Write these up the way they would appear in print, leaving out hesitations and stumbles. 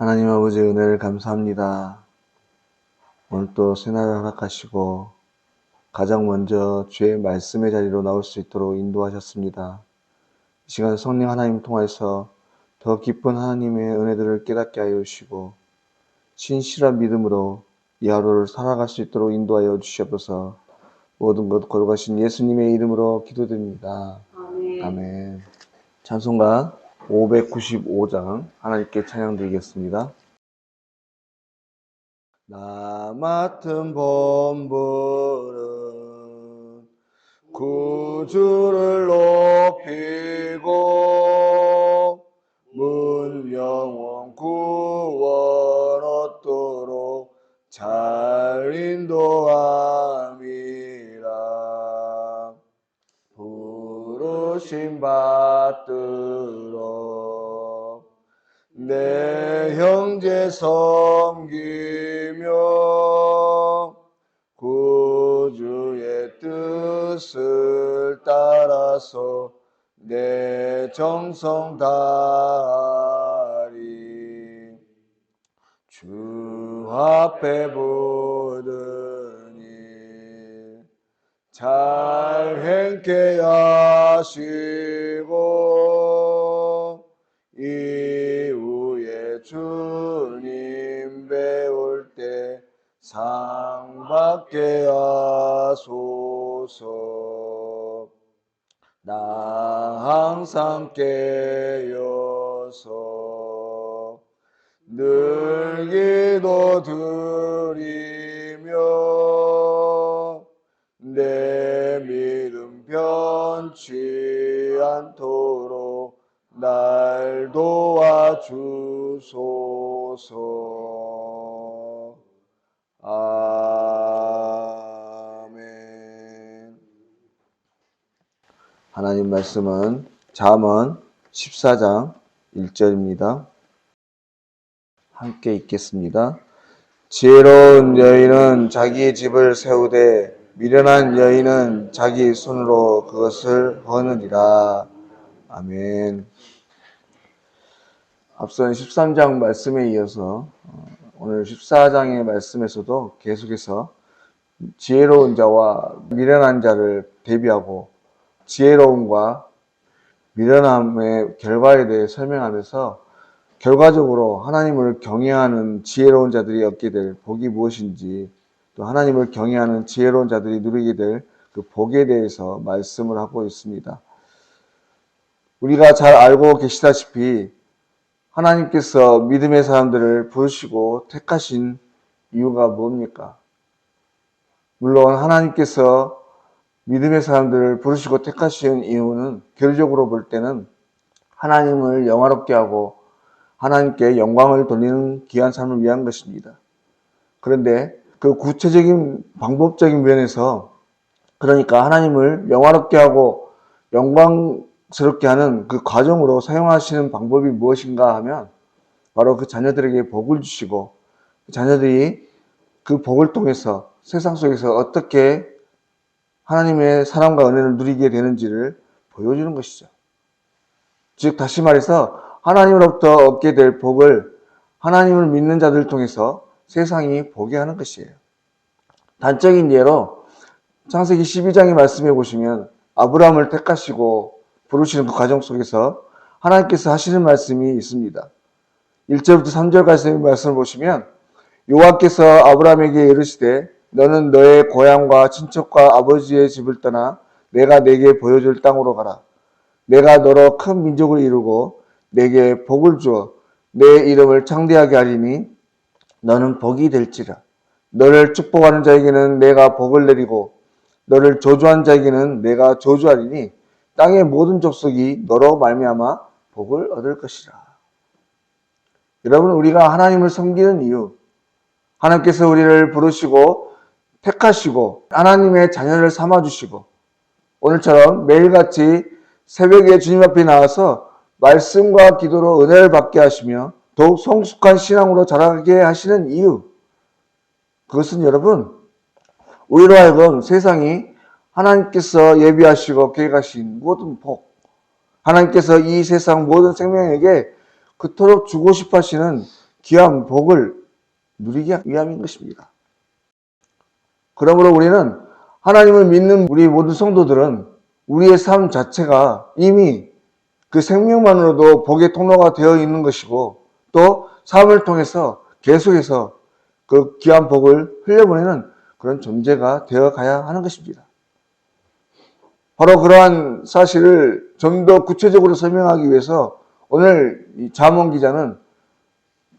하나님 아버지 은혜를 감사합니다. 오늘 또 새날을 허락하시고 가장 먼저 주의 말씀의 자리로 나올 수 있도록 인도하셨습니다. 이 시간 성령 하나님 통해서 더 깊은 하나님의 은혜들을 깨닫게 하여 주시고 신실한 믿음으로 이 하루를 살아갈 수 있도록 인도하여 주시옵소서. 모든 것 거룩하신 예수님의 이름으로 기도드립니다. 아멘. 아멘. 찬송가 595장 하나님께 찬양 드리겠습니다. 나 맡은 본분은 구주를 높이고 문영원 구원 얻도록 잘 인도함이라. 부르심 받들어 내 형제 섬기며 구주의 뜻을 따라서 내 정성 다하리. 주 앞에 모든 일 잘 행케 하시고 이후에 주님 배울 때 상 받게 하소서. 나 항상 깨어서 늘 기도 드리며 내 믿음 변치 않도록 날 도와주소서. 아멘. 하나님 말씀은 잠언 14장 1절입니다. 함께 읽겠습니다. 지혜로운 여인은 자기 집을 세우되 미련한 여인은 자기 손으로 그것을 거느리라. 아멘. 앞선 13장 말씀에 이어서 오늘 14장의 말씀에서도 계속해서 지혜로운 자와 미련한 자를 대비하고 지혜로움과 미련함의 결과에 대해 설명하면서 결과적으로 하나님을 경외하는 지혜로운 자들이 얻게 될 복이 무엇인지, 또 하나님을 경외하는 지혜로운 자들이 누리게 될 그 복에 대해서 말씀을 하고 있습니다. 우리가 잘 알고 계시다시피 하나님께서 믿음의 사람들을 부르시고 택하신 이유가 뭡니까? 물론 하나님께서 믿음의 사람들을 부르시고 택하신 이유는 결론적으로 볼 때는 하나님을 영화롭게 하고 하나님께 영광을 돌리는 귀한 삶을 위한 것입니다. 그런데 그 구체적인 방법적인 면에서, 그러니까 하나님을 영화롭게 하고 영광스럽게 하는 그 과정으로 사용하시는 방법이 무엇인가 하면 바로 그 자녀들에게 복을 주시고 자녀들이 그 복을 통해서 세상 속에서 어떻게 하나님의 사랑과 은혜를 누리게 되는지를 보여주는 것이죠. 즉 다시 말해서 하나님으로부터 얻게 될 복을 하나님을 믿는 자들을 통해서 세상이 보게 하는 것이에요. 단적인 예로 창세기 12장의 말씀해 보시면 아브라함을 택하시고 부르시는 그 과정 속에서 하나님께서 하시는 말씀이 있습니다. 1절부터 3절까지의 말씀을 보시면 여호와께서 아브라함에게 이르시되 너는 너의 고향과 친척과 아버지의 집을 떠나 내가 내게 보여줄 땅으로 가라. 내가 너로 큰 민족을 이루고 내게 복을 주어 내 이름을 창대하게 하리니 너는 복이 될지라. 너를 축복하는 자에게는 내가 복을 내리고 너를 저주한 자에게는 내가 저주하리니 땅의 모든 족속이 너로 말미암아 복을 얻을 것이라. 여러분, 우리가 하나님을 섬기는 이유, 하나님께서 우리를 부르시고 택하시고 하나님의 자녀를 삼아주시고 오늘처럼 매일같이 새벽에 주님 앞에 나와서 말씀과 기도로 은혜를 받게 하시며 더욱 성숙한 신앙으로 자라게 하시는 이유, 그것은 여러분, 우리로 하여금 세상이 하나님께서 예비하시고 계획하신 모든 복, 하나님께서 이 세상 모든 생명에게 그토록 주고 싶어 하시는 귀한 복을 누리기 위함인 것입니다. 그러므로 우리는 하나님을 믿는 우리 모든 성도들은 우리의 삶 자체가 이미 그 생명만으로도 복의 통로가 되어 있는 것이고, 또 삶을 통해서 계속해서 그 귀한 복을 흘려보내는 그런 존재가 되어 가야 하는 것입니다. 바로 그러한 사실을 좀 더 구체적으로 설명하기 위해서 오늘 이 잠언 기자는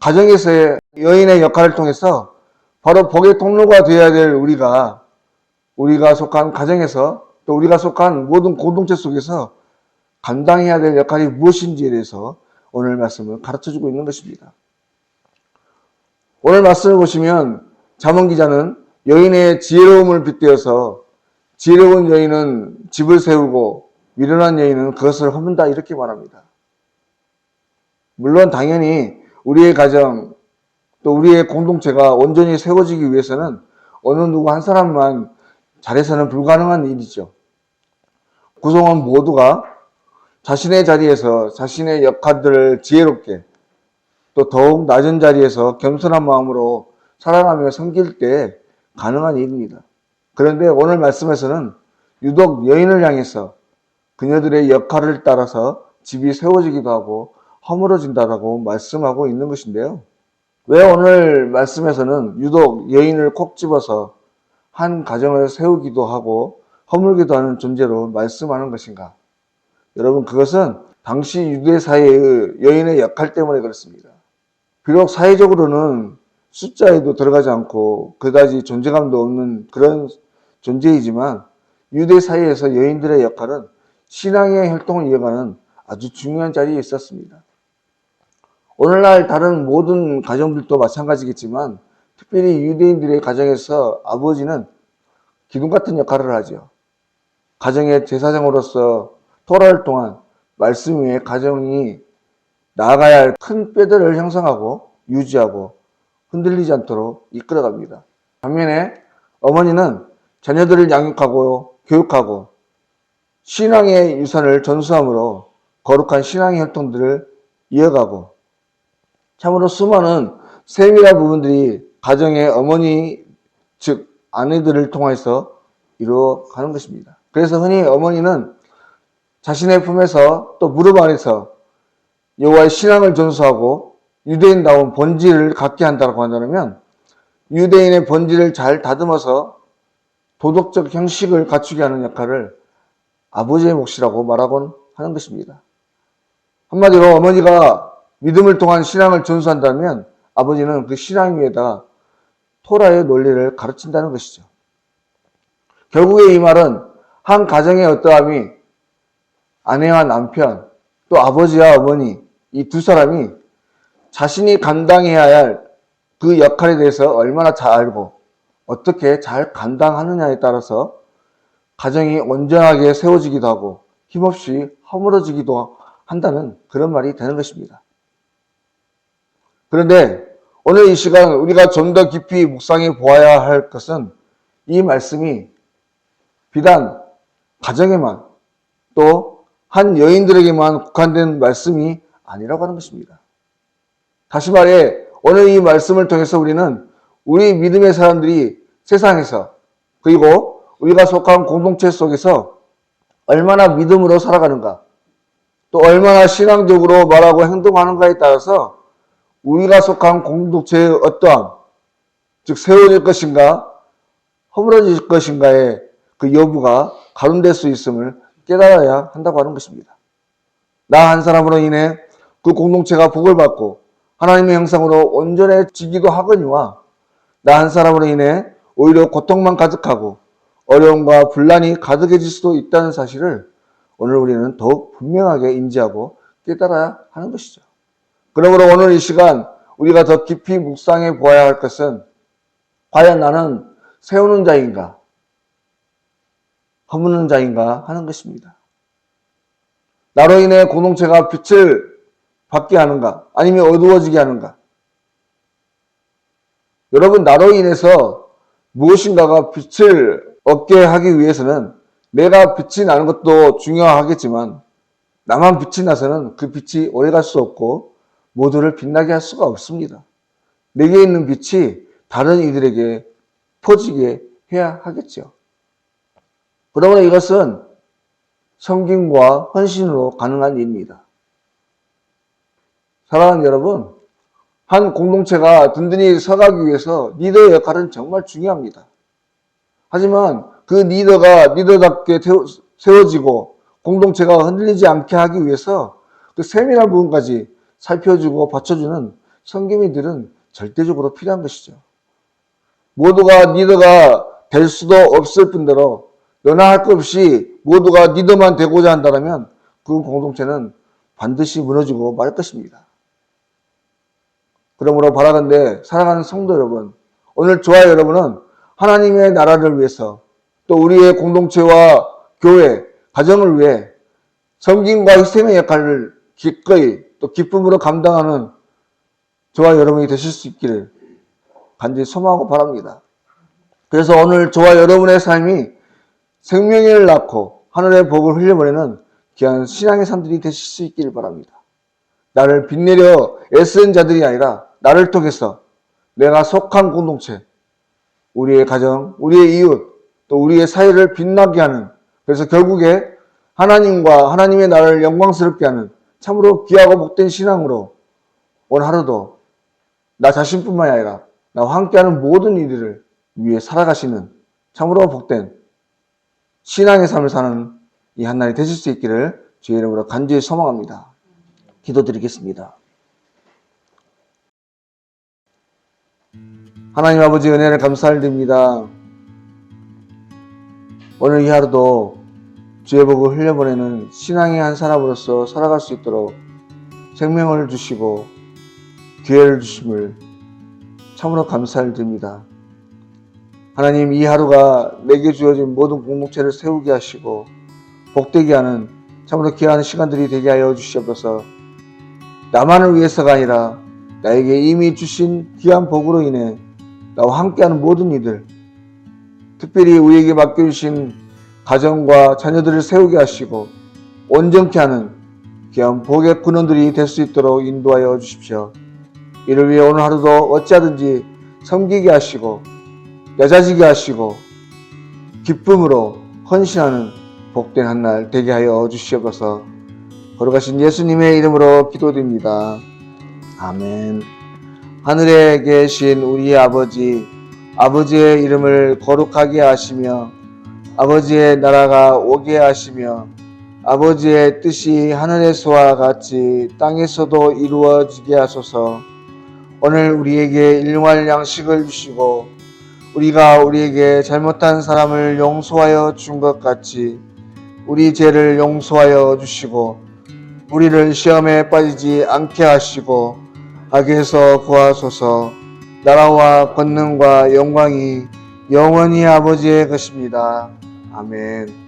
가정에서의 여인의 역할을 통해서 바로 복의 통로가 되어야 될 우리가 속한 가정에서, 또 우리가 속한 모든 공동체 속에서 감당해야 될 역할이 무엇인지에 대해서 오늘 말씀을 가르쳐주고 있는 것입니다. 오늘 말씀을 보시면 잠언 기자는 여인의 지혜로움을 빗대어서 지혜로운 여인은 집을 세우고 미련한 여인은 그것을 허문다, 이렇게 말합니다. 물론 당연히 우리의 가정, 또 우리의 공동체가 온전히 세워지기 위해서는 어느 누구 한 사람만 잘해서는 불가능한 일이죠. 구성원 모두가 자신의 자리에서 자신의 역할들을 지혜롭게, 또 더욱 낮은 자리에서 겸손한 마음으로 살아가며 섬길 때 가능한 일입니다. 그런데 오늘 말씀에서는 유독 여인을 향해서 그녀들의 역할을 따라서 집이 세워지기도 하고 허물어진다라고 말씀하고 있는 것인데요. 왜 오늘 말씀에서는 유독 여인을 콕 집어서 한 가정을 세우기도 하고 허물기도 하는 존재로 말씀하는 것인가? 여러분, 그것은 당시 유대 사회의 여인의 역할 때문에 그렇습니다. 비록 사회적으로는 숫자에도 들어가지 않고 그다지 존재감도 없는 그런 존재이지만 유대 사회에서 여인들의 역할은 신앙의 활동을 이어가는 아주 중요한 자리에 있었습니다. 오늘날 다른 모든 가정들도 마찬가지겠지만 특별히 유대인들의 가정에서 아버지는 기둥 같은 역할을 하죠. 가정의 제사장으로서 토라를 통한 말씀 위에 가정이 나아가야 할 큰 뼈대를 형성하고 유지하고 흔들리지 않도록 이끌어갑니다. 반면에 어머니는 자녀들을 양육하고 교육하고 신앙의 유산을 전수함으로 거룩한 신앙의 활동들을 이어가고, 참으로 수많은 세밀한 부분들이 가정의 어머니, 즉 아내들을 통해서 이루어가는 것입니다. 그래서 흔히 어머니는 자신의 품에서 또 무릎 안에서 여호와의 신앙을 전수하고 유대인다운 본질을 갖게 한다고 한다면, 유대인의 본질을 잘 다듬어서 도덕적 형식을 갖추게 하는 역할을 아버지의 몫이라고 말하곤 하는 것입니다. 한마디로 어머니가 믿음을 통한 신앙을 전수한다면 아버지는 그 신앙 위에다 토라의 논리를 가르친다는 것이죠. 결국에 이 말은 한 가정의 어떠함이 아내와 남편, 또 아버지와 어머니, 이 두 사람이 자신이 감당해야 할 그 역할에 대해서 얼마나 잘 알고 어떻게 잘 감당하느냐에 따라서 가정이 온전하게 세워지기도 하고 힘없이 허물어지기도 한다는 그런 말이 되는 것입니다. 그런데 오늘 이 시간 우리가 좀 더 깊이 묵상해 보아야 할 것은 이 말씀이 비단 가정에만, 또 한 여인들에게만 국한된 말씀이 아니라고 하는 것입니다. 다시 말해 오늘 이 말씀을 통해서 우리는 우리 믿음의 사람들이 세상에서, 그리고 우리가 속한 공동체 속에서 얼마나 믿음으로 살아가는가, 또 얼마나 신앙적으로 말하고 행동하는가에 따라서 우리가 속한 공동체의 어떠함, 즉 세워질 것인가 허물어질 것인가의 그 여부가 가름될 수 있음을 깨달아야 한다고 하는 것입니다. 나 한 사람으로 인해 그 공동체가 복을 받고 하나님의 형상으로 온전해지기도 하거니와 나 한 사람으로 인해 오히려 고통만 가득하고 어려움과 분란이 가득해질 수도 있다는 사실을 오늘 우리는 더욱 분명하게 인지하고 깨달아야 하는 것이죠. 그러므로 오늘 이 시간 우리가 더 깊이 묵상해 보아야 할 것은 과연 나는 세우는 자인가 허무는 자인가 하는 것입니다. 나로 인해 공동체가 빛을 받게 하는가 아니면 어두워지게 하는가. 여러분, 나로 인해서 무엇인가가 빛을 얻게 하기 위해서는 내가 빛이 나는 것도 중요하겠지만 나만 빛이 나서는 그 빛이 오래갈 수 없고 모두를 빛나게 할 수가 없습니다. 내게 있는 빛이 다른 이들에게 퍼지게 해야 하겠죠. 그러므로 이것은 섬김과 헌신으로 가능한 일입니다. 사랑하는 여러분, 한 공동체가 든든히 서가기 위해서 리더의 역할은 정말 중요합니다. 하지만 그 리더가 리더답게 세워지고 공동체가 흔들리지 않게 하기 위해서 그 세밀한 부분까지 살펴주고 받쳐주는 섬김이들은 절대적으로 필요한 것이죠. 모두가 리더가 될 수도 없을 뿐더러 너나 할 것 없이 모두가 리더만 되고자 한다면 그 공동체는 반드시 무너지고 말 것입니다. 그러므로 바라건대 사랑하는 성도 여러분, 오늘 저와 여러분은 하나님의 나라를 위해서 또 우리의 공동체와 교회, 가정을 위해 섬김과 희생의 역할을 기꺼이 또 기쁨으로 감당하는 저와 여러분이 되실 수 있기를 간절히 소망하고 바랍니다. 그래서 오늘 저와 여러분의 삶이 생명을 낳고 하늘의 복을 흘려보내는 귀한 신앙의 삶들이 되실 수 있기를 바랍니다. 나를 빛내려 애쓰는 자들이 아니라 나를 통해서 내가 속한 공동체, 우리의 가정, 우리의 이웃, 또 우리의 사회를 빛나게 하는, 그래서 결국에 하나님과 하나님의 나라를 영광스럽게 하는 참으로 귀하고 복된 신앙으로 오늘 하루도 나 자신뿐만이 아니라 나와 함께하는 모든 이들을 위해 살아가시는 참으로 복된 신앙의 삶을 사는 이 한날이 되실 수 있기를 주의 이름으로 간절히 소망합니다. 기도드리겠습니다. 하나님 아버지 은혜를 감사드립니다. 오늘 이 하루도 주의 복을 흘려보내는 신앙의 한 사람으로서 살아갈 수 있도록 생명을 주시고 기회를 주심을 참으로 감사를 드립니다. 하나님, 이 하루가 내게 주어진 모든 공동체를 세우게 하시고 복되게 하는 참으로 귀한 시간들이 되게 하여 주시옵소서. 나만을 위해서가 아니라 나에게 이미 주신 귀한 복으로 인해 나와 함께하는 모든 이들, 특별히 우리에게 맡겨주신 가정과 자녀들을 세우게 하시고 온전케 하는 귀한 복의 근원들이 될 수 있도록 인도하여 주십시오. 이를 위해 오늘 하루도 어찌하든지 섬기게 하시고 여자지게 하시고 기쁨으로 헌신하는 복된 한날 되게 하여 주시옵소서. 걸어가신 예수님의 이름으로 기도드립니다. 아멘. 하늘에 계신 우리 아버지, 아버지의 이름을 거룩하게 하시며 아버지의 나라가 오게 하시며 아버지의 뜻이 하늘에서와 같이 땅에서도 이루어지게 하소서. 오늘 우리에게 일용할 양식을 주시고 우리가 우리에게 잘못한 사람을 용서하여 준 것 같이 우리 죄를 용서하여 주시고 우리를 시험에 빠지지 않게 하시고 악에서 구하소서. 나라와 권능과 영광이 영원히 아버지의 것입니다. 아멘.